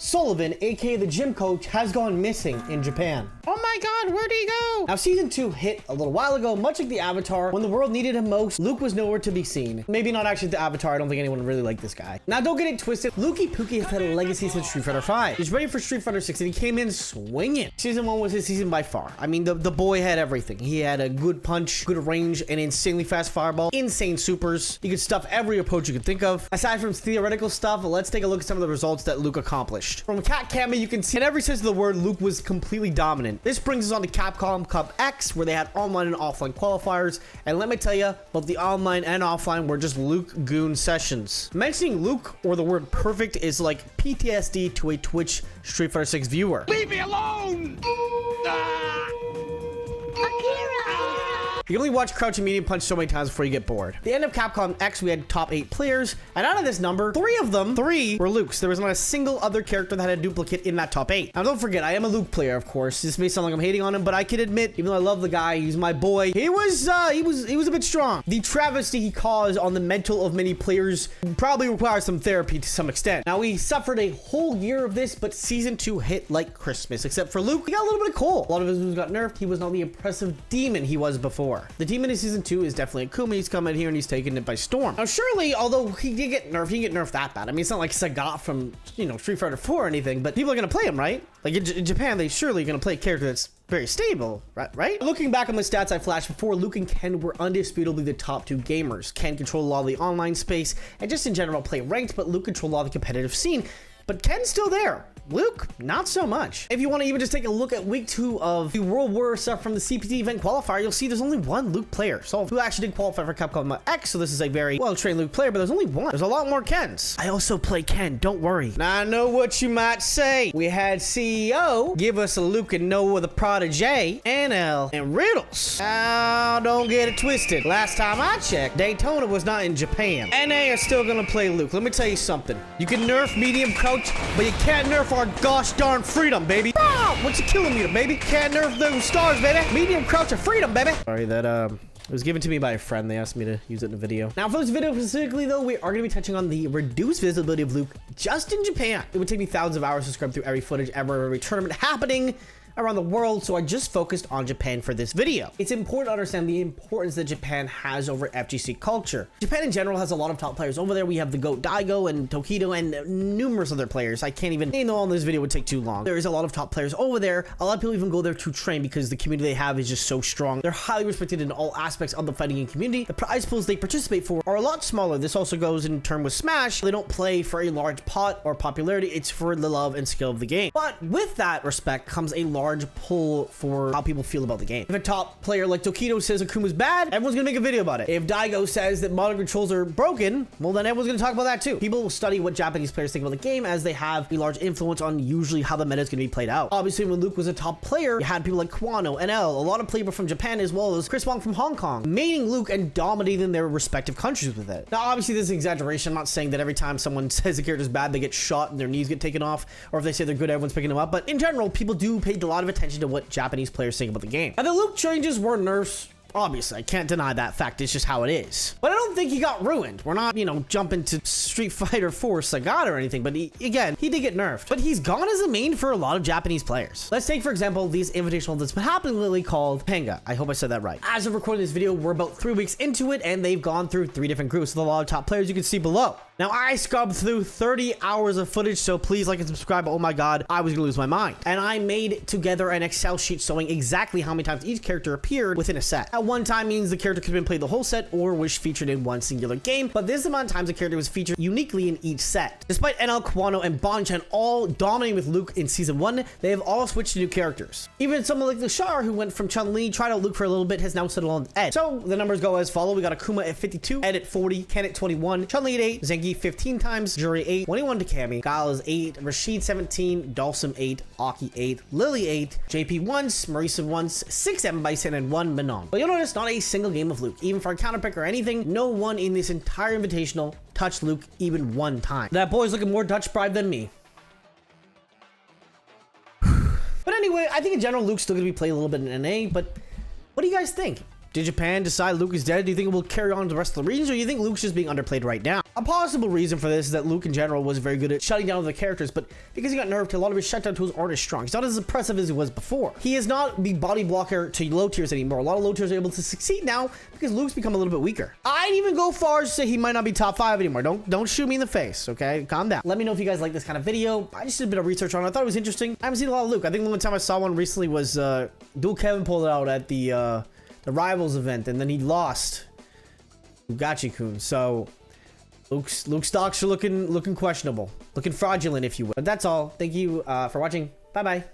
Sullivan, aka the gym coach, has gone missing in Japan. Oh my god, where'd he go? Now, season 2 hit a little while ago, much like the Avatar. When the world needed him most, Luke was nowhere to be seen. Maybe not actually the Avatar, I don't think anyone really liked this guy. Now, don't get it twisted, Lukey Pookie has had a legacy since Street Fighter 5. He's ready for Street Fighter 6 and he came in swinging. Season 1 was his season by far. I mean, the boy had everything. He had a good punch, good range, an insanely fast fireball, insane supers. He could stuff every approach you could think of. Aside from theoretical stuff, let's take a look at some of the results that Luke accomplished. From Cat Kami, you can see in every sense of the word, Luke was completely dominant. This brings us on to Capcom Cup X, where they had online and offline qualifiers. And let me tell you, both the online and offline were just Luke Goon sessions. Mentioning Luke or the word perfect is like PTSD to a Twitch Street Fighter 6 viewer. Leave me alone! You can only watch Crouch and Medium Punch so many times before you get bored. At the end of Capcom X, we had top 8 players, and out of this number, 3 of them were Luke's. There was not a single other character that had a duplicate in that top 8. Now, don't forget, I am a Luke player, of course. This may sound like I'm hating on him, but I can admit, even though I love the guy, he's my boy, he was a bit strong. The travesty he caused on the mental of many players probably requires some therapy to some extent. Now, we suffered a whole year of this, but season 2 hit like Christmas, except for Luke. He got a little bit of coal. A lot of his moves got nerfed. He was not the impressive demon he was before. The demon in season 2 is definitely Akuma. He's coming here and he's taking it by storm. Now, surely, although he did get nerfed, he didn't get nerfed that bad. I mean, it's not like Sagat from, Street Fighter 4 or anything, but people are going to play him, right? Like in Japan, they surely going to play a character that's very stable, right? Looking back on the stats I flashed before, Luke and Ken were undisputably the top 2 gamers. Ken controlled a lot of the online space and just in general play ranked, but Luke controlled a lot of the competitive scene. But Ken's still there. Luke, not so much. If you want to even just take a look at week 2 of the World War stuff from the CPT event qualifier, you'll see there's only 1 Luke player. So who actually did qualify for Capcom X, so this is a very well-trained Luke player, but there's only 1. There's a lot more Kens. I also play Ken, don't worry. Now, I know what you might say. We had CEO give us a Luke and Noah the Protege, NL, and Riddles. Now, don't get it twisted. Last time I checked, Daytona was not in Japan. NA are still gonna play Luke. Let me tell you something. You can nerf medium crouch, but you can't nerf our gosh darn freedom, baby. Ah, what's a kilometer, baby? Can't nerf those stars, baby. Medium crouch of freedom, baby. Sorry, that it was given to me by a friend. They asked me to use it in a video. Now, for this video specifically, though, we are going to be touching on the reduced visibility of Luke just in Japan. It would take me thousands of hours to scrub through every footage ever, every tournament happening around the world, so I just focused on Japan for this video. It's important to understand the importance that Japan has over FGC culture. Japan in general has a lot of top players over there. We have the GOAT Daigo and Tokido and numerous other players. I can't even name them all in this video, would take too long. There is a lot of top players over there. A lot of people even go there to train because the community they have is just so strong. They're highly respected in all aspects of the fighting game community. The prize pools they participate for are a lot smaller. This also goes in turn with Smash. They don't play for a large pot or popularity. It's for the love and skill of the game. But with that respect comes a large pull for how people feel about the game. If a top player like Tokido says Akuma's bad, everyone's gonna make a video about it. If Daigo says that modern controls are broken, well, then everyone's gonna talk about that too. People will study what Japanese players think about the game as they have a large influence on usually how the meta is gonna be played out. Obviously, when Luke was a top player, you had people like Kwano, NL, a lot of people from Japan, as well as Chris Wong from Hong Kong, maining Luke and dominating their respective countries with it. Now, obviously, this is an exaggeration. I'm not saying that every time someone says a character's bad, they get shot and their knees get taken off, or if they say they're good, everyone's picking them up. But in general, people do pay a lot of attention to what Japanese players think about the game. And the Luke changes were nerfs. Obviously, I can't deny that fact. It's just how it is. But I don't think he got ruined. We're not, jumping to Street Fighter 4 Sagat or anything, but he did get nerfed. But he's gone as a main for a lot of Japanese players. Let's take, for example, these invitational that's been happening lately called Topanga. I hope I said that right. As of recording this video, we're about 3 weeks into it, and they've gone through 3 different groups with a lot of top players you can see below. Now, I scrubbed through 30 hours of footage, so please like and subscribe. Oh my god, I was gonna lose my mind. And I made together an Excel sheet showing exactly how many times each character appeared within a set. At one time means the character could have been played the whole set or was featured in one singular game, but this amount of times the character was featured uniquely in each set. Despite NL, Kwano, and Bonchan all dominating with Luke in Season 1, they have all switched to new characters. Even someone like Lashar, who went from Chun-Li, tried out Luke for a little bit, has now settled on Ed. So the numbers go as follow. We got Akuma at 52, Ed at 40, Ken at 21, Chun-Li at 8, Zengi 15 times, Juri 8, 21 to Kami, Guile is 8, Rashid 17, Dalsum 8, Aki 8, Lily 8, JP once, Marisa once, 6 M Bison, and 1 Manon. But you'll notice not a single game of Luke. Even for a counter pick or anything, no one in this entire invitational touched Luke even one time. That boy's looking more Dutch bride than me. But anyway, I think in general, Luke's still going to be played a little bit in NA, but what do you guys think? Did Japan decide Luke is dead? Do you think it will carry on to the rest of the regions, or do you think Luke's just being underplayed right now? A possible reason for this is that Luke in general was very good at shutting down other characters, but because he got nerfed, a lot of his shutdown tools aren't as strong. He's not as impressive as he was before. He is not the body blocker to low tiers anymore. A lot of low tiers are able to succeed now because Luke's become a little bit weaker. I'd even go far as to say he might not be top 5 anymore. Don't shoot me in the face, okay? Calm down. Let me know if you guys like this kind of video. I just did a bit of research on it. I thought it was interesting. I haven't seen a lot of Luke. I think the only time I saw one recently was Dual Kevin pulled it out at the Rivals event, and then he lost Ugachi-kun. So Luke's stocks are looking questionable, looking fraudulent, if you will. But that's all. Thank you for watching. Bye bye.